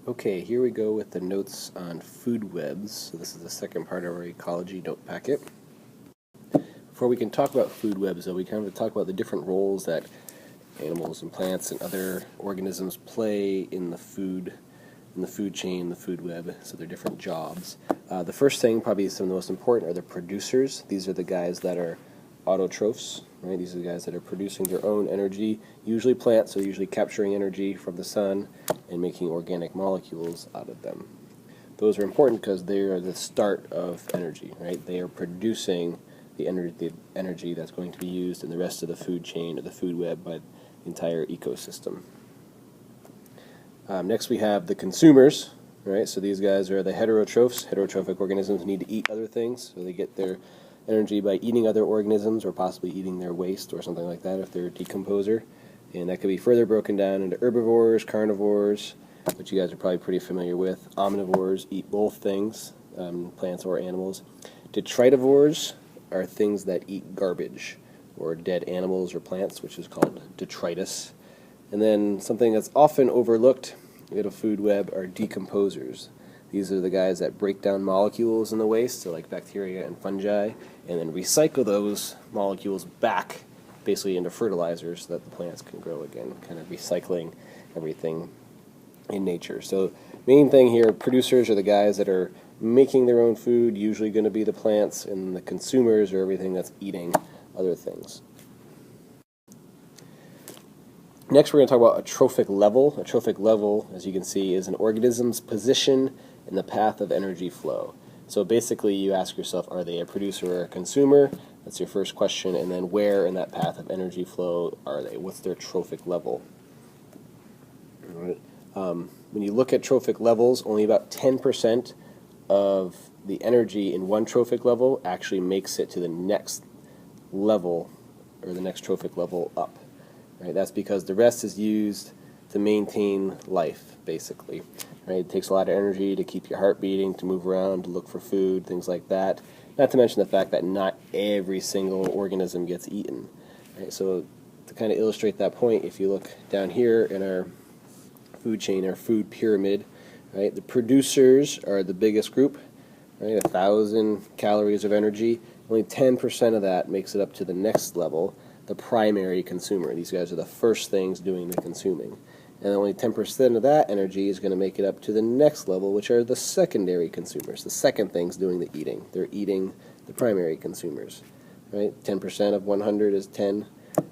Okay, here we go with the notes on food webs. So this is the second part of our ecology note packet. Before we can talk about food webs, though, we kind of talk about the different roles that animals and plants and other organisms play in the food chain, the food web. So they're different jobs. The first thing, probably some of the most important, are the producers. These are the guys that are autotrophs, right? These are the guys that are producing their own energy, usually plants, so usually capturing energy from the sun and making organic molecules out of them. Those are important because they are the start of energy, right? They are producing the energy that's going to be used in the rest of the food chain or the food web by the entire ecosystem. Next we have the consumers, right? So these guys are the heterotrophs. Heterotrophic organisms need to eat other things, so they get their energy by eating other organisms or possibly eating their waste or something like that if they're a decomposer. And that could be further broken down into herbivores, carnivores, which you guys are probably pretty familiar with. Omnivores eat both things, plants or animals. Detritivores are things that eat garbage or dead animals or plants, which is called detritus. And then something that's often overlooked in a food web are decomposers. These are the guys that break down molecules in the waste, so like bacteria and fungi, and then recycle those molecules back basically into fertilizers so that the plants can grow again, kind of recycling everything in nature. So main thing here, producers are the guys that are making their own food, usually going to be the plants, and the consumers are everything that's eating other things. Next we're going to talk about a trophic level. A trophic level, as you can see, is an organism's position in the path of energy flow. So basically you ask yourself, are they a producer or a consumer? That's your first question, and then where in that path of energy flow are they? What's their trophic level? All right. When you look at trophic levels, only about 10% of the energy in one trophic level actually makes it to the next level, or the next trophic level up. Right? That's because the rest is used to maintain life, basically. Right? It takes a lot of energy to keep your heart beating, to move around, to look for food, things like that. Not to mention the fact that not every single organism gets eaten. Right? So to kind of illustrate that point, if you look down here in our food chain, our food pyramid, right, the producers are the biggest group, right, 1,000 calories of energy. Only 10% of that makes it up to the next level, the primary consumer. These guys are the first things doing the consuming. And only 10% of that energy is going to make it up to the next level, which are the secondary consumers, the second things doing the eating. They're eating the primary consumers, right? 10% of 100 is 10,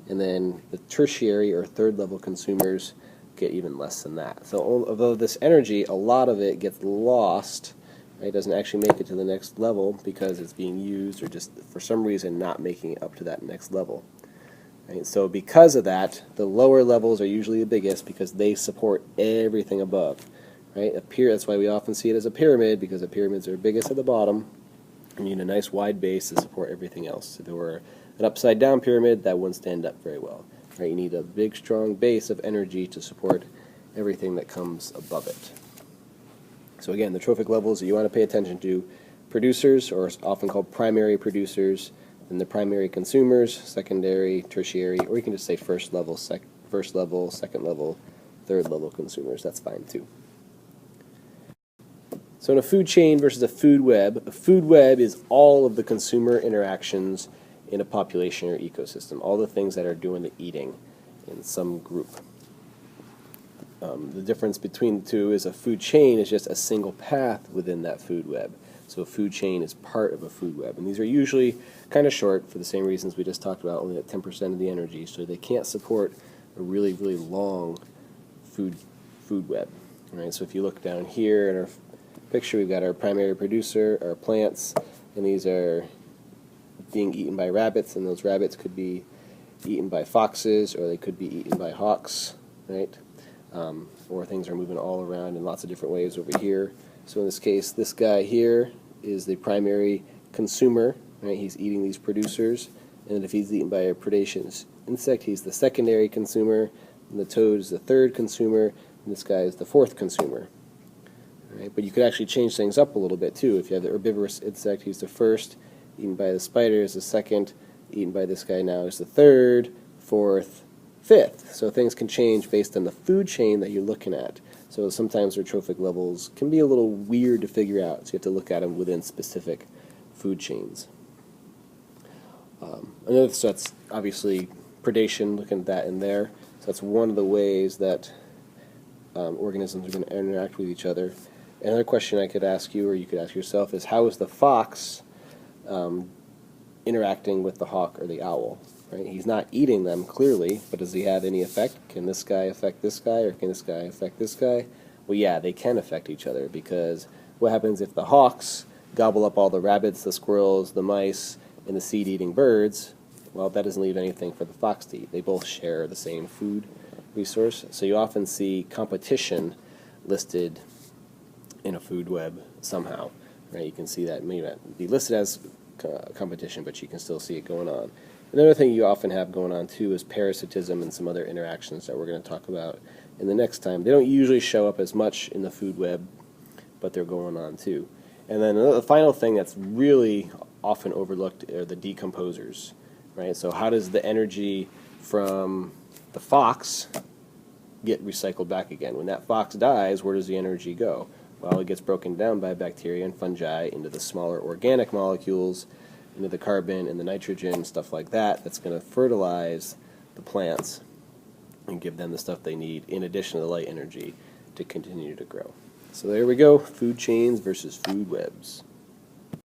and then the tertiary or third level consumers get even less than that. So although this energy, a lot of it gets lost, right, doesn't actually make it to the next level because it's being used or just for some reason not making it up to that next level. Right? So because of that, the lower levels are usually the biggest because they support everything above. Right? That's why we often see it as a pyramid, because the pyramids are biggest at the bottom. You need a nice wide base to support everything else. If it were an upside down pyramid, that wouldn't stand up very well. Right? You need a big strong base of energy to support everything that comes above it. So again, the trophic levels that you want to pay attention to: producers, or often called primary producers, and the primary consumers, secondary, tertiary, or you can just say first level, second level, third level consumers. That's fine too. So in a food chain versus a food web is all of the consumer interactions in a population or ecosystem, all the things that are doing the eating in some group. The difference between the two is a food chain is just a single path within that food web. So a food chain is part of a food web. And these are usually kind of short for the same reasons we just talked about, only at 10% of the energy. So they can't support a really, really long food web. Right? So if you look down here in our picture, we've got our primary producer, our plants, and these are being eaten by rabbits, and those rabbits could be eaten by foxes, or they could be eaten by hawks, right? Or things are moving all around in lots of different ways over here. So in this case, this guy here is the primary consumer, right? He's eating these producers, and if he's eaten by a predaceous insect, he's the secondary consumer, and the toad is the third consumer, and this guy is the fourth consumer. Right? But you could actually change things up a little bit too. If you have the herbivorous insect, he's the first, eaten by the spider is the second, eaten by this guy now is the third, fourth, fifth. So things can change based on the food chain that you're looking at. So sometimes their trophic levels can be a little weird to figure out, so you have to look at them within specific food chains. So that's obviously predation, looking at that in there. So that's one of the ways that organisms are going to interact with each other. Another question I could ask you, or you could ask yourself, is how is the fox interacting with the hawk or the owl? Right? He's not eating them, clearly, but does he have any effect? Can this guy affect this guy, or can this guy affect this guy? Well, yeah, they can affect each other, because what happens if the hawks gobble up all the rabbits, the squirrels, the mice, and the seed-eating birds? Well, that doesn't leave anything for the fox to eat. They both share the same food resource, so you often see competition listed in a food web somehow. Right? You can see that. It may not be listed as competition, but you can still see it going on. Another thing you often have going on too is parasitism and some other interactions that we're going to talk about in the next time. They don't usually show up as much in the food web, but they're going on too. And then the final thing that's really often overlooked are the decomposers. Right? So how does the energy from the fox get recycled back again? When that fox dies, where does the energy go? Well, it gets broken down by bacteria and fungi into the smaller organic molecules, into the carbon and the nitrogen, stuff like that, that's going to fertilize the plants and give them the stuff they need, in addition to the light energy, to continue to grow. So there we go, food chains versus food webs.